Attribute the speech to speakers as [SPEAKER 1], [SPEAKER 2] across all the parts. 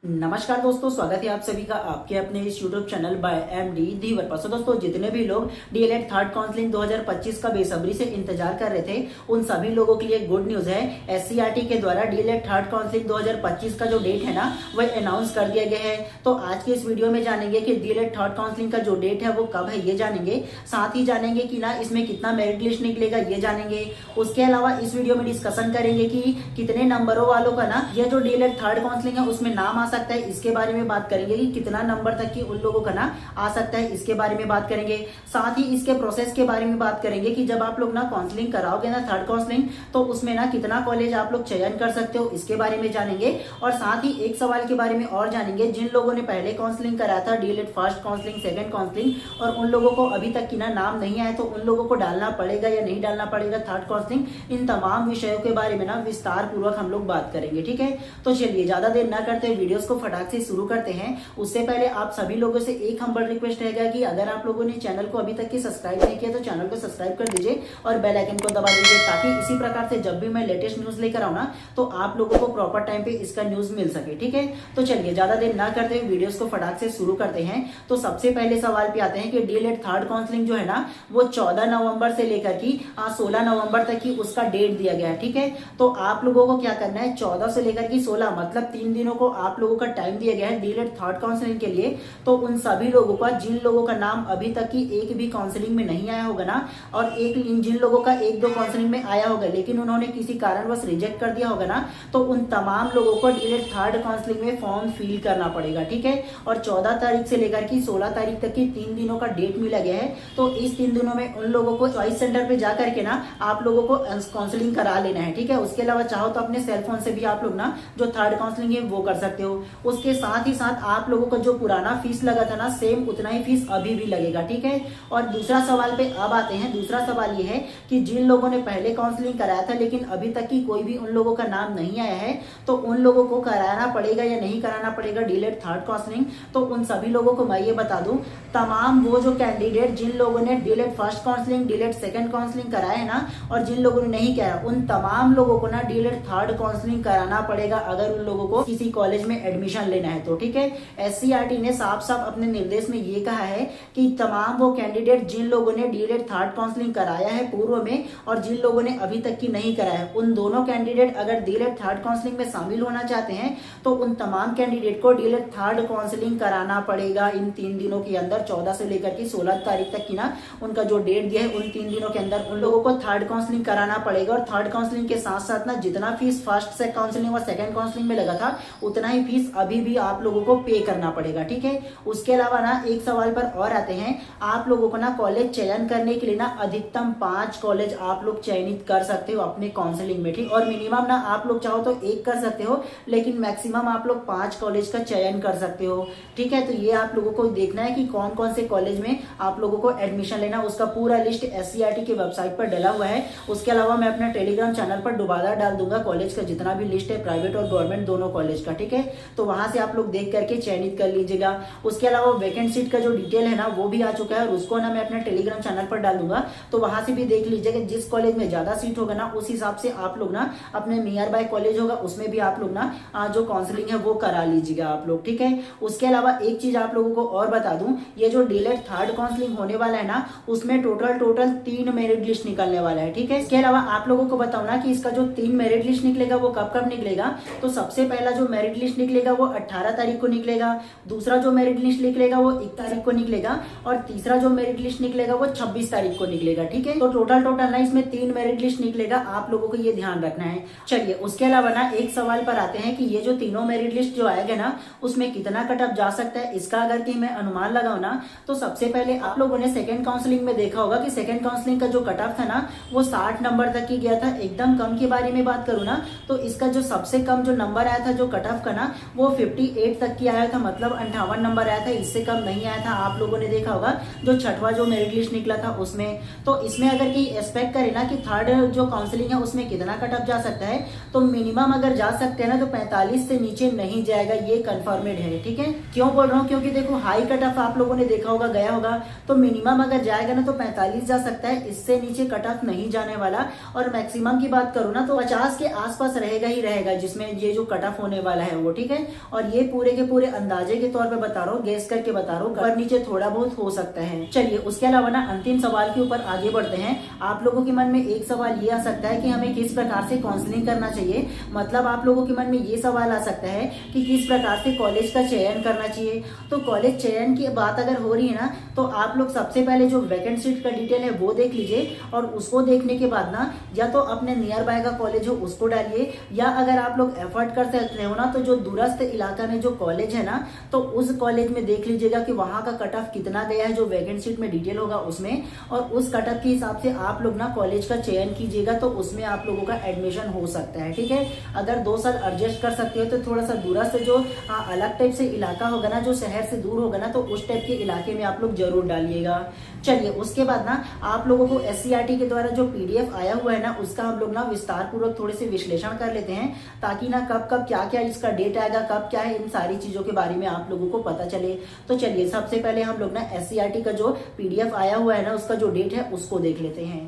[SPEAKER 1] नमस्कार दोस्तों, स्वागत है आप सभी का आपके अपने इस यूट्यूब चैनल बाय एमडी धीवर पर। दोस्तों, जितने भी लोग डीएलएड थर्ड काउंसलिंग 2025 का बेसब्री से इंतजार कर रहे थे, उन सभी लोगों के लिए गुड न्यूज है। एससीईआरटी के द्वारा डीएलएड थर्ड काउंसलिंग 2025 का जो डेट है ना, वह अनाउंस कर दिया गया है। तो आज के इस वीडियो में जानेंगे कि डीएलएड थर्ड काउंसलिंग का जो डेट है वो कब है, ये जानेंगे। साथ ही जानेंगे कि ना इसमें कितना मेरिट लिस्ट निकलेगा, ये जानेंगे। उसके अलावा इस वीडियो में डिस्कशन करेंगे कि कितने नंबरों वालों का ना यह जो डीएलएड थर्ड काउंसलिंग है उसमें नाम आ सकता है, इसके बारे में बात करेंगे कि कितना नंबर तक की उन लोगों का ना आ सकता है, इसके बारे में बात करेंगे। साथ ही इसके प्रोसेस के बारे में बात करेंगे कि जब आप लोग ना काउंसलिंग कराओगे ना थर्ड काउंसलिंग, तो उसमें ना कितना कॉलेज आप लोग चयन कर सकते हो, इसके बारे में जानेंगे। और साथ ही एक सवाल के बारे में और जानेंगे, जिन लोगों ने पहले काउंसलिंग कराया था DElEd first counselling, second counselling, और उन लोगों को अभी तक की ना नाम नहीं आया, तो उन लोगों को डालना पड़ेगा या नहीं डालना पड़ेगा थर्ड काउंसलिंग, इन तमाम विषयों के बारे में ना विस्तार पूर्वक हम लोग बात करेंगे। ठीक है, तो चलिए ज्यादा देर ना करते वीडियोस को फटाक से शुरू करते हैं। उससे पहले आप सभी लोगों से एक हम्बल रिक्वेस्ट रहेगा कि अगर आप लोगों ने चैनल को अभी तक की सब्सक्राइब नहीं किया तो चैनल को सब्सक्राइब कर दीजिए और बेल आइकन को दबा दीजिए, ताकि इसी प्रकार से जब भी मैं लेटेस्ट न्यूज लेकर आऊँ ना, तो आप लोगों को प्रॉपर टाइम पे इसका न्यूज मिल सके। ठीक है, तो चलिए ज्यादा देर ना करते हुए वीडियोस को फटाक से शुरू करते हैं। तो सबसे पहले सवाल पे आते हैं कि डीएलएड थर्ड काउंसलिंग जो है ना, वो 14 नवंबर से लेकर की 16 नवंबर तक की उसका डेट दिया गया है। ठीक है, तो आप लोगों को क्या करना है, 14 से लेकर की 16 मतलब 3 दिनों को आप लोगों का टाइम दिया गया है डीएलएड थर्ड काउंसलिंग के लिए। तो उन सभी लोगों का, जिन लोगों का नाम अभी तक की एक भी काउंसलिंग में नहीं आया होगा ना, और जिन लोगों का एक दो काउंसलिंग में आया होगा लेकिन उन्होंने किसी कारणवश रिजेक्ट कर दिया होगा ना, तो उन तमाम लोगों को डीएलएड थर्ड काउंसलिंग में फॉर्म फिल करना पड़ेगा। ठीक है, और 14 तारीख से लेकर की 16 तारीख तक की 3 दिनों का डेट मिला गया है। तो इस 3 दिनों में उन लोगों को चॉइस सेंटर पे जाकर के ना आप लोगों को काउंसलिंग करा लेना है। ठीक है, उसके अलावा चाहो तो अपने सेल फोन से भी आप लोग ना जो थर्ड काउंसलिंग है वो कर सकते हो। उसके साथ ही साथ आप लोगों का जो पुराना फीस लगा था ना, सेम उतना ही फीस अभी भी लगेगा। ठीक है, और दूसरा सवाल पे अब आते हैं। दूसरा सवाल ये है कि जिन लोगों ने पहले काउंसलिंग कराया था लेकिन अभी तक की कोई भी उन लोगों का नाम नहीं आया है, तो उन लोगों को कराना पड़ेगा या नहीं कराना पड़ेगा डीएलएड थर्ड काउंसलिंग। तो उन सभी लोगों को मैं ये बता दूं, तमाम वो जो कैंडिडेट जिन लोगों ने DElEd first counselling, DElEd second counselling कराया है ना, और जिन लोगों ने नहीं कराया, उन तमाम लोगों को ना डीएलएड थर्ड काउंसलिंग कराना पड़ेगा अगर उन लोगों को किसी कॉलेज में एडमिशन लेना है तो। ठीक है, एससीईआरटी ने साफ साफ अपने निर्देश में ये कहा है कि तमाम वो कैंडिडेट जिन लोगों ने डीएलएड थर्ड काउंसलिंग कराया है पूर्व में और जिन लोगों ने अभी तक की नहीं कराया है, उन दोनों कैंडिडेट अगर डीएलएड थर्ड काउंसलिंग में शामिल होना चाहते हैं तो उन तमाम कैंडिडेट को डीएलएड थर्ड काउंसलिंग कराना पड़ेगा इन 3 दिनों के अंदर। 14 से लेकर के 16 तारीख तक की ना उनका जो डेट दिया है, उन 3 दिनों के अंदर उन लोगों को थर्ड काउंसलिंग कराना पड़ेगा। और थर्ड काउंसलिंग के साथ साथ ना जितना फीस फर्स्ट से काउंसलिंग और सेकंड काउंसलिंग में लगा था, उतना ही फीस अभी भी आप लोगों को पे करना पड़ेगा। ठीक है, उसके अलावा ना एक सवाल पर और आते हैं। आप लोगों को ना कॉलेज चयन करने के लिए ना अधिकतम 5 कॉलेज आप लोग चयनित कर सकते हो अपने काउंसलिंग में। ठीक, और मिनिमम ना आप लोग चाहो तो 1 कर सकते हो, लेकिन मैक्सिमम आप लोग 5 कॉलेज का चयन कर सकते हो। ठीक है, तो ये आप लोगों को देखना है कि कौन कौन से कॉलेज में आप लोगों को एडमिशन लेना, उसका पूरा लिस्ट एससीईआरटी की वेबसाइट पर डला हुआ है। उसके अलावा मैं अपना टेलीग्राम चैनल पर दोबारा डाल दूंगा कॉलेज का जितना भी लिस्ट है, प्राइवेट और गवर्नमेंट दोनों कॉलेज का। ठीक है, तो वहां से आप लोग देख करके चयनित कर लीजिएगा। उसके अलावा वैकेंट सीट का जो डिटेल है ना वो भी आ चुका है, और उसको ना मैं अपने टेलीग्राम चैनल पर डाल दूंगा, तो वहां से भी देख लीजिएगा। जिस कॉलेज में ज्यादा सीट होगा ना उस हिसाब से आप लोग ना अपने नियर बाय कॉलेज होगा उसमें भी आप लोग ना जो काउंसलिंग है वो करा लीजिएगा आप लोग। ठीक है, उसके अलावा एक चीज आप लोगों को और बता दूं, ये जो डीएलएड थर्ड काउंसलिंग होने वाला है ना, उसमें टोटल 3 मेरिट लिस्ट निकलने वाला है। ठीक है, इसके अलावा आप लोगों को बताऊं ना कि इसका जो 3 मेरिट लिस्ट निकलेगा वो कब कब निकलेगा। तो सबसे पहला जो मेरिट लिस्ट निकलेगा वो 18 तारीख को निकलेगा, दूसरा जो मेरिट लिस्ट निकलेगा वो 1 तारीख को निकलेगा, और तीसरा जो मेरिट लिस्ट निकलेगा वो 26 तारीख को निकलेगा। ठीक है, तो टोटल ना इसमें 3 मेरिट लिस्ट निकलेगा, आप लोगों को ये ध्यान रखना है। चलिए, उसके अलावा ना एक सवाल पर आते हैं कि ये जो तीनों मेरिट लिस्ट जो आएगा ना, उसमें कितना कट ऑफ जा सकता है, इसका अगर कि मैं अनुमान लगाऊं ना, तो सबसे पहले आप लोगों ने सेकंड काउंसलिंग में देखा होगा कि सेकंड काउंसलिंग का जो कट ऑफ था ना वो 60 नंबर तक की गया था। एकदम कम के बारे में बात करूं ना, तो इसका जो सबसे कम जो नंबर आया था जो कट ऑफ का ना, वो 58 तक की आया था, मतलब 58 नंबर आया था, इससे कम नहीं आया था। आप लोगों ने देखा होगा जो छठवां जो मेरिट लिस्ट निकला था उसमें। तो इसमें अगर कि एक्सपेक्ट करें ना कि थर्ड जो काउंसलिंग है उसमें कितना कट ऑफ जा सकता है, तो मिनिमम अगर जा सकते हैं ना तो 45 से नीचे नहीं जाएगा, ये कंफर्मेड है। ठीक है, क्यों बोल रहा हूँ, क्योंकि देखो हाई कट ऑफ आप लोगों ने देखा होगा गया होगा, तो मिनिमम अगर जाएगा ना तो 45 जा सकता है, इससे नीचे कट ऑफ नहीं जाने वाला। और मैक्सिमम की बात करूँ ना तो 50 के आसपास रहेगा ही रहेगा, जिसमें ये जो कट ऑफ होने वाला है वो। ठीक ठीक है। और ये पूरे के पूरे अंदाजे के तौर पे बता रहा हूँ, गेस करके बता रहा हूँ, ऊपर नीचे थोड़ा बहुत हो सकता है। चलिए उसके अलावा ना अंतिम सवाल के ऊपर आगे बढ़ते हैं। आप लोगों के मन में एक सवाल ये आ सकता है कि हमें किस प्रकार से काउंसलिंग करना चाहिए। मतलब आप लोगों के मन में ये सवाल आ सकता है कि किस प्रकार से कॉलेज का चयन करना चाहिए। तो कॉलेज चयन की बात अगर हो रही है ना, तो आप लोग सबसे पहले जो वैकेंट सीट का डिटेल है वो देख लीजिए, और उसको देखने के बाद ना या तो अपने नियर बाय का कॉलेज हो उसको डालिए, या अगर आप लोग एफर्ट कर सकते हो ना तो जो दूरस्थ इलाका में जो कॉलेज है ना, तो उस कॉलेज में देख लीजिएगा कि वहां का कट ऑफ कितना गया है, जो वैकेंट सीट में डिटेल होगा उसमें, और उस कट ऑफ के हिसाब से आप लोग ना कॉलेज का चयन कीजिएगा, तो उसमें आप लोगों का एडमिशन हो सकता है। ठीक है, अगर 2 साल एडजस्ट कर सकते हो तो थोड़ा सा दूरस्थ जो अलग टाइप से इलाका होगा ना, जो शहर से दूर होगा ना, तो उस टाइप के इलाके में आप लोग जरूर डालिएगा। चलिए उसके बाद ना आप लोगों को SCERT के द्वारा जो PDF आया हुआ है ना, उसका हम लोग ना विस्तार पूर्वक थोड़े से विश्लेषण कर लेते हैं, ताकि ना कब कब क्या क्या इसका डेट आएगा, कब क्या है, इन सारी चीजों के बारे में आप लोगों को पता चले। तो चलिए सबसे पहले हम लोग ना SCERT का जो PDF आया हुआ है ना, उसका जो डेट है उसको देख लेते हैं।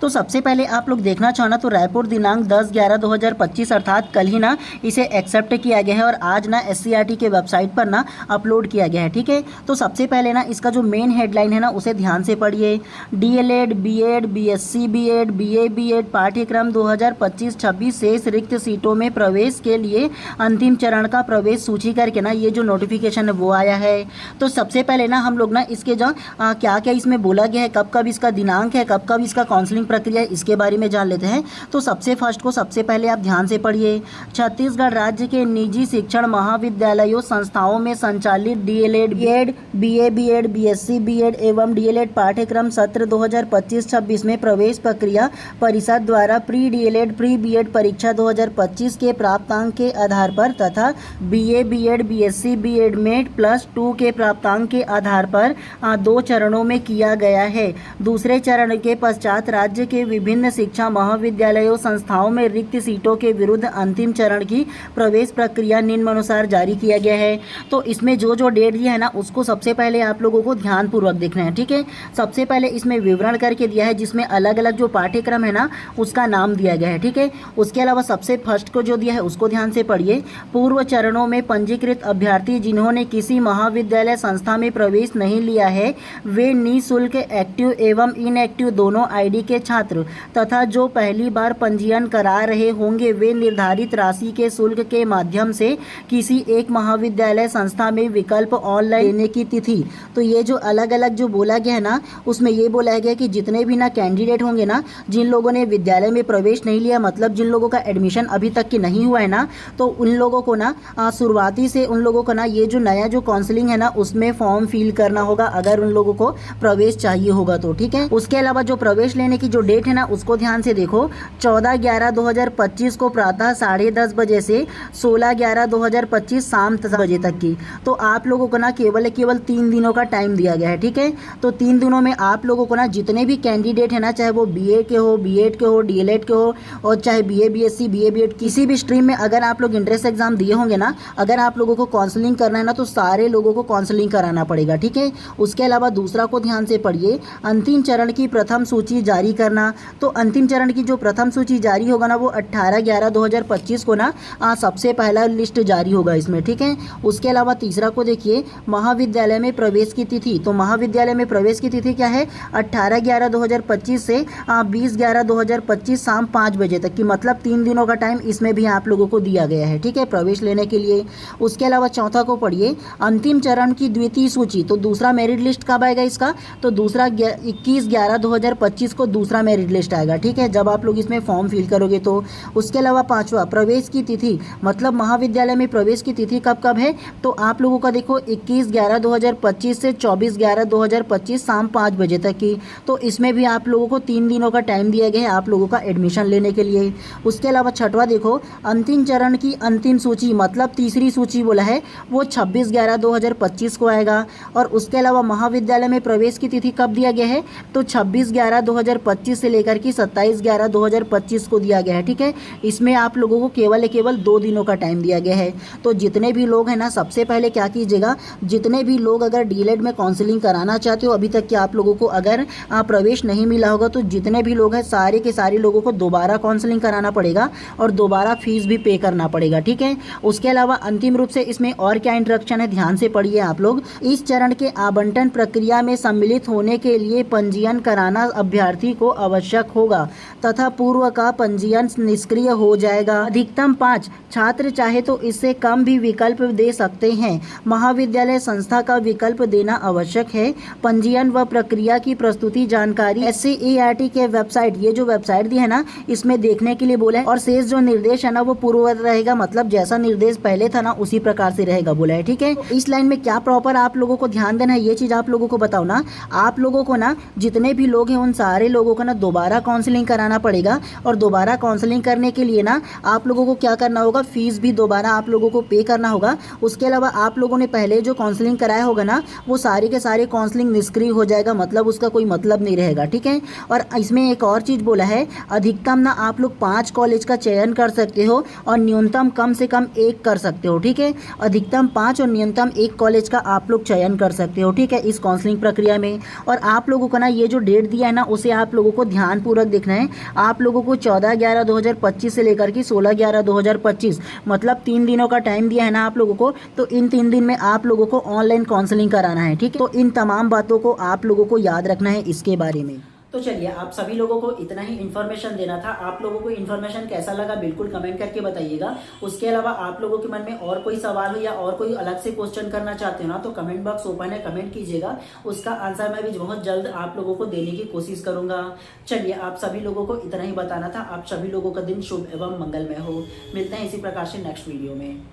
[SPEAKER 1] तो सबसे पहले आप लोग देखना चाहो ना, तो रायपुर दिनांक 10/11/2025 अर्थात कल ही ना इसे एक्सेप्ट किया गया है, और आज ना SCERT के वेबसाइट पर ना अपलोड किया गया है। ठीक है, तो सबसे पहले ना इसका जो मेन हेडलाइन है ना उसे ध्यान से पढ़िए। DLED, BEd, BSc BEd, BA BEd पाठ्यक्रम 2025-26 शेष रिक्त सीटों में प्रवेश के लिए अंतिम चरण का प्रवेश सूची करके ना ये जो नोटिफिकेशन है वो आया है। तो सबसे पहले ना हम लोग ना इसके जो क्या क्या इसमें बोला गया है, कब कब इसका दिनांक है, कब कब इसका काउंसलिंग प्रक्रिया, इसके बारे में जान लेते हैं। तो सबसे फर्स्ट को सबसे पहले आप ध्यान से पढ़िए। छत्तीसगढ़ राज्य के निजी शिक्षण महाविद्यालयों संस्थाओं में संचालित DLED, BEd, BA BEd, BSc BEd एवं DLED पाठ्यक्रम सत्र 2025-26 में प्रवेश प्रक्रिया परिषद द्वारा प्री DLED प्री BEd परीक्षा 2025 के प्राप्तांक के आधार पर तथा BA BEd BSc BEd में +2 के प्राप्तांक के आधार पर 2 चरणों में किया गया है। दूसरे चरण के पश्चात राज्य के विभिन्न शिक्षा महाविद्यालयों संस्थाओं में रिक्त सीटों के विरुद्ध अंतिम चरण की प्रवेश प्रक्रिया निम्नानुसार जारी किया गया है। तो इसमें जो जो डेट दिया है ना, उसको सबसे पहले आप लोगों को ध्यानपूर्वक देखना है। ठीक है, सबसे पहले इसमें विवरण करके दिया है, जिसमें अलग अलग जो पाठ्यक्रम है ना उसका नाम दिया गया है। ठीक है, उसके अलावा सबसे फर्स्ट को जो दिया है उसको ध्यान से पढ़िए। पूर्व चरणों में पंजीकृत अभ्यर्थी जिन्होंने किसी महाविद्यालय संस्था में प्रवेश नहीं लिया है, वे निःशुल्क एक्टिव एवं इनएक्टिव दोनों ID के छात्र तथा जो पहली बार पंजीयन करा रहे होंगे, वे निर्धारित राशि के शुल्क के माध्यम से किसी एक महाविद्यालय संस्था में विकल्प ऑनलाइन लेने की तिथि। तो ये जो अलग अलग जो बोला गया है ना, उसमें ये बोला गया कि जितने भी ना कैंडिडेट होंगे ना, जिन लोगों ने विद्यालय में प्रवेश नहीं लिया, मतलब जिन लोगों का एडमिशन अभी तक की नहीं हुआ है ना, तो उन लोगों को ना शुरुआती से उन लोगों को ना ये जो नया जो काउंसलिंग है ना उसमें फॉर्म फिल करना होगा, अगर उन लोगों को प्रवेश चाहिए होगा तो। ठीक है, उसके अलावा जो प्रवेश लेने की जो डेट है ना उसको ध्यान से देखो। 14/11/2025 को प्रातः 10:30 बजे से 16/11/2025 शाम 10 बजे तक की। तो आप लोगों को ना केवल 3 दिनों का टाइम दिया गया है। ठीक है, तो 3 दिनों में आप लोगों को ना जितने भी कैंडिडेट है ना, चाहे वो BA के हो, BEd के हो, DLED के हो, और चाहे BA BSc BA BEd किसी भी स्ट्रीम में अगर आप लोग इंट्रेंस एग्जाम दिए होंगे ना, अगर आप लोगों को काउंसलिंग करना है ना, तो सारे लोगों को काउंसलिंग कराना पड़ेगा। ठीक है, उसके अलावा दूसरा को ध्यान से पढ़िए, अंतिम चरण की प्रथम सूची जारी करना। तो अंतिम चरण की जो प्रथम सूची जारी होगा ना, वो 18/11/2025 को ना सबसे पहला लिस्ट जारी होगा इसमें। ठीक है, उसके अलावा तीसरा को देखिए, महाविद्यालय में प्रवेश की तिथि। तो महाविद्यालय में प्रवेश की तिथि क्या है, 18/11/2025 से 20/11/2025 शाम 5 बजे तक की, मतलब 3 दिनों का टाइम इसमें भी आप लोगों को दिया गया है। ठीक है, प्रवेश लेने के लिए। उसके अलावा चौथा को पढ़िए, अंतिम चरण की द्वितीय सूची। तो दूसरा मेरिट लिस्ट कब आएगा इसका, तो दूसरा 21/11/2025 को दूसरा मेरिट लिस्ट आएगा। ठीक है, जब आप लोग इसमें फॉर्म फिल करोगे तो। उसके अलावा पांचवा, प्रवेश की तिथि, मतलब महाविद्यालय में प्रवेश की तिथि कब कब है, तो आप लोगों का देखो 21/11/2025 से 24/11/2025 शाम 5 बजे तक की। तो इसमें भी आप लोगों को 3 दिनों का टाइम दिया गया है आप लोगों का एडमिशन लेने के लिए। उसके अलावा छठवा देखो, अंतिम चरण की अंतिम सूची, मतलब तीसरी सूची बोला है, वो 26/11/2025 को आएगा। और उसके अलावा महाविद्यालय में प्रवेश की तिथि कब दिया गया है, तो 26/11/2025 2025 से लेकर के 27/11/2025 को दिया गया है। ठीक है, इसमें आप लोगों को केवल 2 दिनों का टाइम दिया गया है। तो जितने भी लोग हैं ना, सबसे पहले क्या कीजिएगा, जितने भी लोग अगर डीएलएड में काउंसलिंग कराना चाहते हो, अभी तक कि आप लोगों को अगर प्रवेश नहीं मिला होगा, तो जितने भी लोग हैं सारे के सारे लोगों को दोबारा काउंसलिंग कराना पड़ेगा और दोबारा फीस भी पे करना पड़ेगा। ठीक है, उसके अलावा अंतिम रूप से इसमें और क्या इंस्ट्रक्शन है, ध्यान से पढ़िए आप लोग। इस चरण के आवंटन प्रक्रिया में सम्मिलित होने के लिए पंजीयन कराना अभ्यर्थी को आवश्यक होगा तथा पूर्व का पंजीयन निष्क्रिय हो जाएगा। अधिकतम 5 छात्र चाहे तो इससे कम भी विकल्प दे सकते हैं। महाविद्यालय संस्था का विकल्प देना आवश्यक है। पंजीयन व प्रक्रिया की प्रस्तुति जानकारी SCERT के वेबसाइट, ये जो वेबसाइट दी है ना, इसमें देखने के लिए बोला है। और शेष जो निर्देश है ना, वो पूर्ववत रहेगा, मतलब जैसा निर्देश पहले था ना उसी प्रकार से रहेगा बोला है। ठीक है, इस लाइन में क्या प्रॉपर आप लोगों को ध्यान देना है, ये चीज आप लोगों को बताओ ना। आप लोगों को ना, जितने भी लोग हैं उन सारे लोगों को ना दोबारा काउंसलिंग कराना पड़ेगा। और दोबारा काउंसलिंग करने के लिए ना आप लोगों को क्या करना होगा, फीस भी दोबारा आप लोगों को पे करना होगा। उसके अलावा आप लोगों ने पहले जो काउंसलिंग कराया होगा ना, वो सारे के सारे काउंसलिंग निष्क्रिय हो जाएगा, मतलब उसका कोई मतलब नहीं रहेगा। ठीक है, और इसमें एक और चीज बोला है, अधिकतम ना आप लोग 5 कॉलेज का चयन कर सकते हो और न्यूनतम कम से कम 1 कर सकते हो। ठीक है, अधिकतम 5 और न्यूनतम 1 कॉलेज का आप लोग चयन कर सकते हो। ठीक है, इस काउंसलिंग प्रक्रिया में। और आप लोगों को ना ये जो डेट दिया है ना, उसे आप लोगों को ध्यानपूर्वक देखना है। आप लोगों को 14/11/2025 से लेकर के 16/11/2025, मतलब 3 दिनों का टाइम दिया है ना आप लोगों को। तो इन 3 दिन में आप लोगों को ऑनलाइन काउंसलिंग कराना है। ठीक है, तो इन तमाम बातों को आप लोगों को याद रखना है इसके बारे में। तो चलिए, आप सभी लोगों को इतना ही इन्फॉर्मेशन देना था। आप लोगों को इन्फॉर्मेशन कैसा लगा बिल्कुल कमेंट करके बताइएगा। उसके अलावा आप लोगों के मन में और कोई सवाल हो या और कोई अलग से क्वेश्चन करना चाहते हो ना, तो कमेंट बॉक्स ओपन है, कमेंट कीजिएगा। उसका आंसर मैं भी बहुत जल्द आप लोगों को देने की कोशिश करूंगा। चलिए, आप सभी लोगों को इतना ही बताना था। आप सभी लोगों का दिन शुभ एवं मंगलमय हो। मिलते हैं इसी प्रकार से नेक्स्ट वीडियो में।